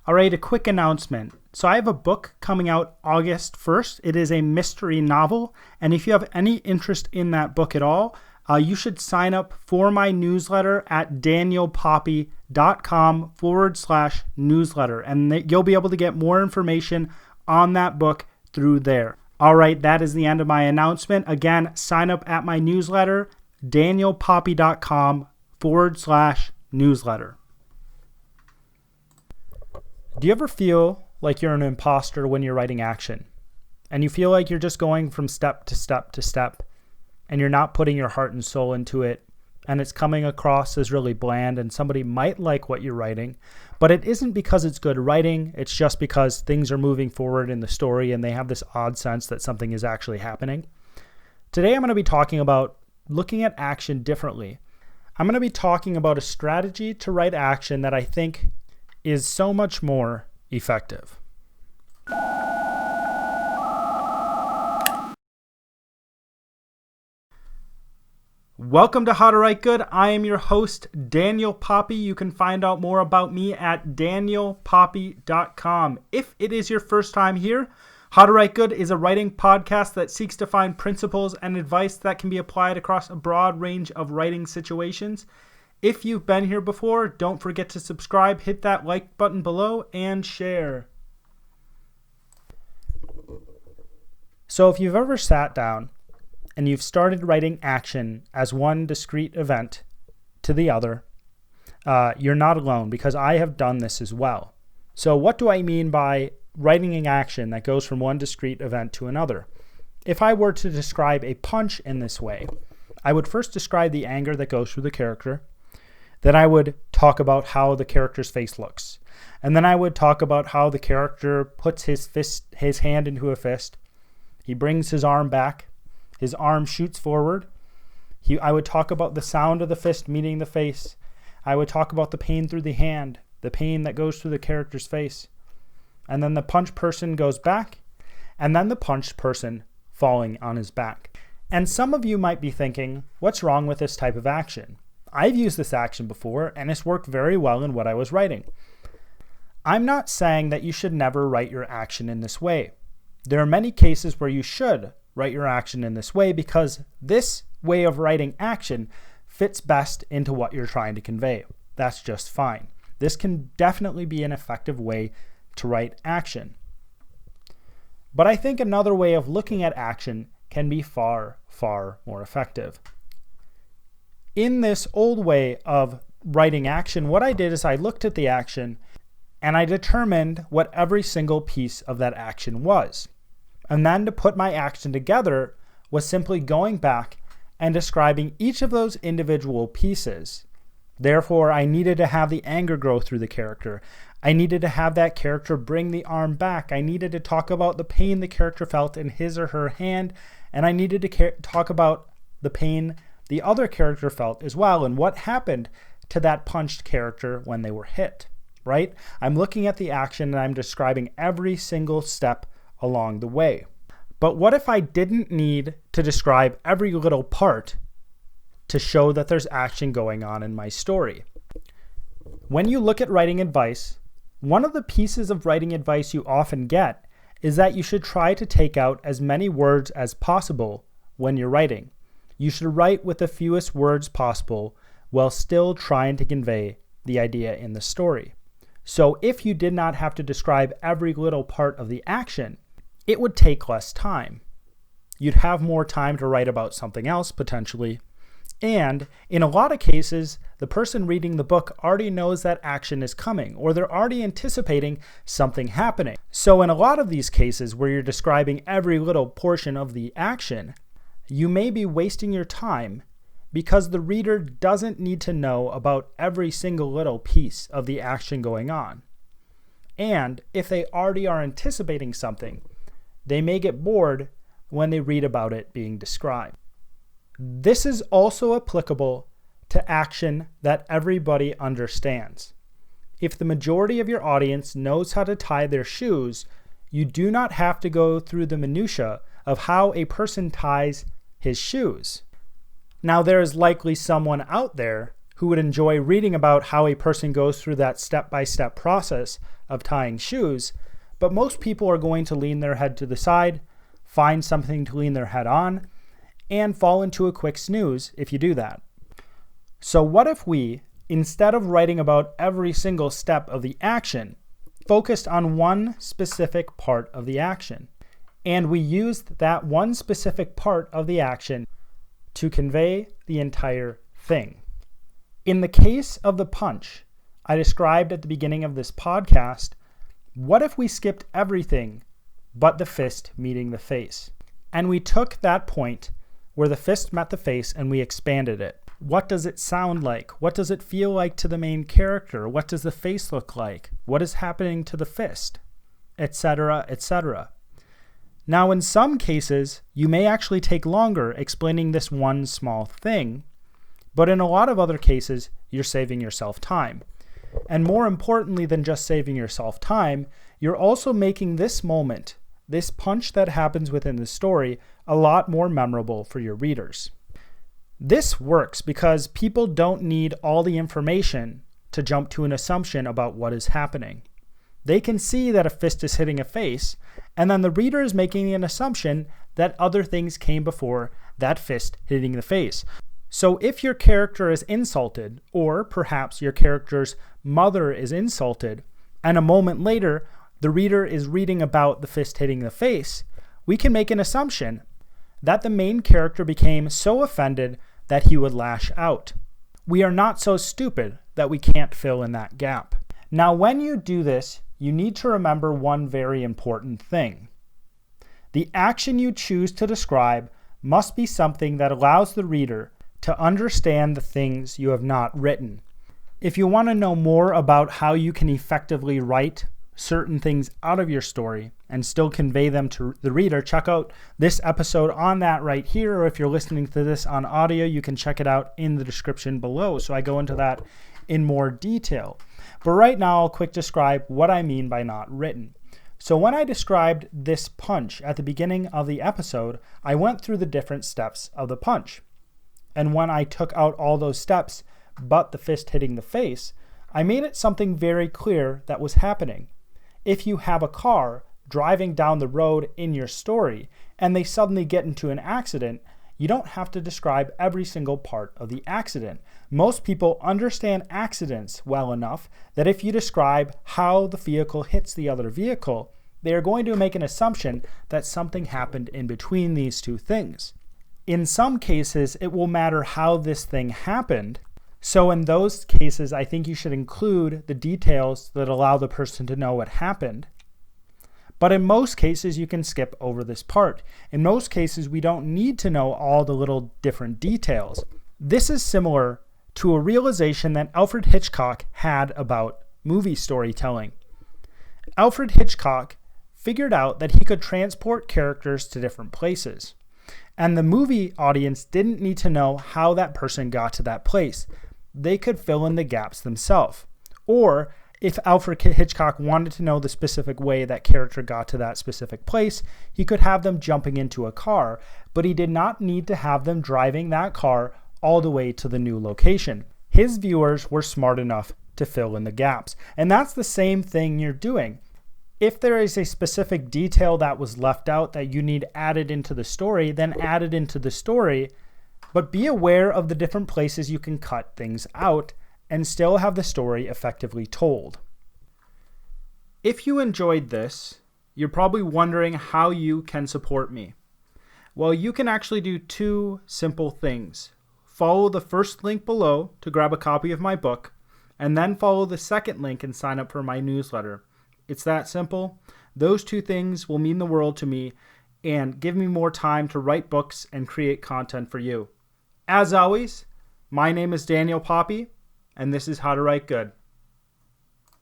All right, a quick announcement. So I have a book coming out August 1st. It is a mystery novel. And if you have any interest in that book at all, you should sign up for my newsletter at danielpoppie.com/newsletter. And you'll be able to get more information on that book through there. All right, that is the end of my announcement. Again, sign up at my newsletter, danielpoppie.com/newsletter. Do you ever feel like you're an imposter when you're writing action? And you feel like you're just going from step to step to step, and you're not putting your heart and soul into it, and it's coming across as really bland, and somebody might like what you're writing, but it isn't because it's good writing, it's just because things are moving forward in the story and they have this odd sense that something is actually happening. Today I'm going to be talking about looking at action differently. I'm going to be talking about a strategy to write action that I think is so much more effective. Welcome to How to Write Good. I am your host, Daniel Poppie. You can find out more about me at danielpoppie.com. If it is your first time here, How to Write Good is a writing podcast that seeks to find principles and advice that can be applied across a broad range of writing situations. If you've been here before, don't forget to subscribe, hit that like button below, and share. So if you've ever sat down and you've started writing action as one discrete event to the other, you're not alone, because I have done this as well. So what do I mean by writing an action that goes from one discrete event to another? If I were to describe a punch in this way, I would first describe the anger that goes through the character. Then I would talk about how the character's face looks. And then I would talk about how the character puts his hand into a fist. He brings his arm back. His arm shoots forward. I would talk about the sound of the fist meeting the face. I would talk about the pain through the hand, the pain that goes through the character's face. And then the punch person goes back, and then the punched person falling on his back. And some of you might be thinking, what's wrong with this type of action? I've used this action before, and it's worked very well in what I was writing. I'm not saying that you should never write your action in this way. There are many cases where you should write your action in this way, because this way of writing action fits best into what you're trying to convey. That's just fine. This can definitely be an effective way to write action. But I think another way of looking at action can be far, far more effective. In this old way of writing action, what I did is I looked at the action and I determined what every single piece of that action was. And then to put my action together was simply going back and describing each of those individual pieces. Therefore, I needed to have the anger grow through the character. I needed to have that character bring the arm back. I needed to talk about the pain the character felt in his or her hand. And I needed to talk about the pain the other character felt as well, and what happened to that punched character when they were hit, right? I'm looking at the action and I'm describing every single step along the way. But what if I didn't need to describe every little part to show that there's action going on in my story? When you look at writing advice, one of the pieces of writing advice you often get is that you should try to take out as many words as possible when you're writing. You should write with the fewest words possible while still trying to convey the idea in the story. So if you did not have to describe every little part of the action, it would take less time. You'd have more time to write about something else potentially. And in a lot of cases, the person reading the book already knows that action is coming, or they're already anticipating something happening. So in a lot of these cases where you're describing every little portion of the action, you may be wasting your time because the reader doesn't need to know about every single little piece of the action going on. And if they already are anticipating something, they may get bored when they read about it being described. This is also applicable to action that everybody understands. If the majority of your audience knows how to tie their shoes, you do not have to go through the minutia of how a person ties his shoes. Now, there is likely someone out there who would enjoy reading about how a person goes through that step-by-step process of tying shoes, but most people are going to lean their head to the side, find something to lean their head on, and fall into a quick snooze if you do that. So what if we, instead of writing about every single step of the action, focused on one specific part of the action, and we used that one specific part of the action to convey the entire thing? In the case of the punch I described at the beginning of this podcast, what if we skipped everything but the fist meeting the face? And we took that point where the fist met the face and we expanded it. What does it sound like? What does it feel like to the main character? What does the face look like? What is happening to the fist? Etc., etc. Now, in some cases, you may actually take longer explaining this one small thing, but in a lot of other cases, you're saving yourself time. And more importantly than just saving yourself time, you're also making this moment, this punch that happens within the story, a lot more memorable for your readers. This works because people don't need all the information to jump to an assumption about what is happening. They can see that a fist is hitting a face, and then the reader is making an assumption that other things came before that fist hitting the face. So if your character is insulted, or perhaps your character's mother is insulted, and a moment later the reader is reading about the fist hitting the face, we can make an assumption that the main character became so offended that he would lash out. We are not so stupid that we can't fill in that gap. Now, when you do this, you need to remember one very important thing. The action you choose to describe must be something that allows the reader to understand the things you have not written. If you want to know more about how you can effectively write certain things out of your story and still convey them to the reader, check out this episode on that right here, or if you're listening to this on audio, you can check it out in the description below. So I go into that in more detail. But right now, I'll quick describe what I mean by not written. So when I described this punch at the beginning of the episode, I went through the different steps of the punch. And when I took out all those steps, but the fist hitting the face, I made it something very clear that was happening. If you have a car driving down the road in your story and they suddenly get into an accident, you don't have to describe every single part of the accident. Most people understand accidents well enough that if you describe how the vehicle hits the other vehicle, they are going to make an assumption that something happened in between these two things. In some cases, it will matter how this thing happened. So in those cases, I think you should include the details that allow the person to know what happened. But in most cases, you can skip over this part. In most cases, we don't need to know all the little different details. This is similar to a realization that Alfred Hitchcock had about movie storytelling. Alfred Hitchcock figured out that he could transport characters to different places. And the movie audience didn't need to know how that person got to that place. They could fill in the gaps themselves. Or if Alfred Hitchcock wanted to know the specific way that character got to that specific place, he could have them jumping into a car, but he did not need to have them driving that car all the way to the new location. His viewers were smart enough to fill in the gaps. And that's the same thing you're doing. If there is a specific detail that was left out that you need added into the story, then add it into the story, but be aware of the different places you can cut things out and still have the story effectively told. If you enjoyed this, you're probably wondering how you can support me. Well, you can actually do two simple things. Follow the first link below to grab a copy of my book, and then follow the second link and sign up for my newsletter. It's that simple. Those two things will mean the world to me and give me more time to write books and create content for you. As always, my name is Daniel Poppie, and this is How to Write Good.